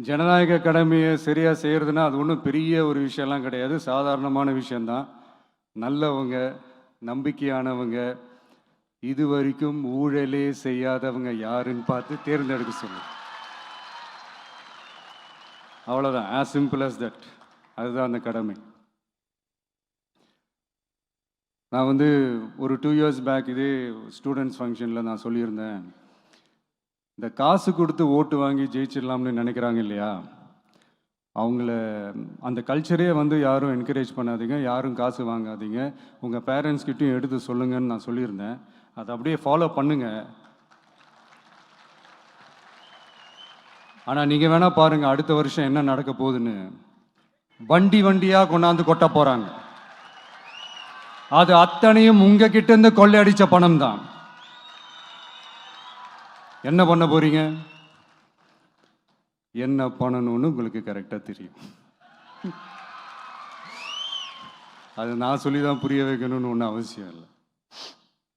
ஜனநாயக கடமையை சரியாக செய்கிறதுனா அது ஒன்றும் பெரிய ஒரு விஷயம்லாம் கிடையாது, சாதாரணமான விஷயந்தான். நல்லவங்க, நம்பிக்கையானவங்க, இது வரைக்கும் ஊழலே செய்யாதவங்க யாருன்னு பார்த்து தேர்ந்தெடுக்க சொல்லுங்க. அவ்வளோதான், ஆஸ் சிம்பிள் அஸ் தட். அதுதான் அந்த கடமை. நான் வந்து ஒரு 2 years பேக் இதே ஸ்டூடெண்ட்ஸ் ஃபங்க்ஷனில் நான் சொல்லியிருந்தேன், இந்த காசு கொடுத்து ஓட்டு வாங்கி ஜெயிச்சிடலாம்னு நினைக்கிறாங்க இல்லையா, அவங்கள அந்த கல்ச்சரே வந்து யாரும் என்கரேஜ் பண்ணாதீங்க, யாரும் காசு வாங்காதீங்க, உங்கள் பேரண்ட்ஸ்கிட்டையும் எடுத்து சொல்லுங்கன்னு நான் சொல்லியிருந்தேன். அதை அப்படியே ஃபாலோ பண்ணுங்க. ஆனால் நீங்கள் வேணால் பாருங்கள் அடுத்த வருஷம் என்ன நடக்க போகுதுன்னு. வண்டி வண்டியாக கொண்டாந்து கொட்ட போகிறாங்க. அது அத்தனையும் உங்ககிட்ட இருந்து கொள்ளையடிச்ச பணம் தான். என்ன பண்ண போறீங்க? என்ன பண்ணணும்னு உங்களுக்கு கரெக்டா தெரியும். அது நான் சொல்லி தான் புரிய வைக்கணும்னு ஒன்றும் அவசியம் இல்லை.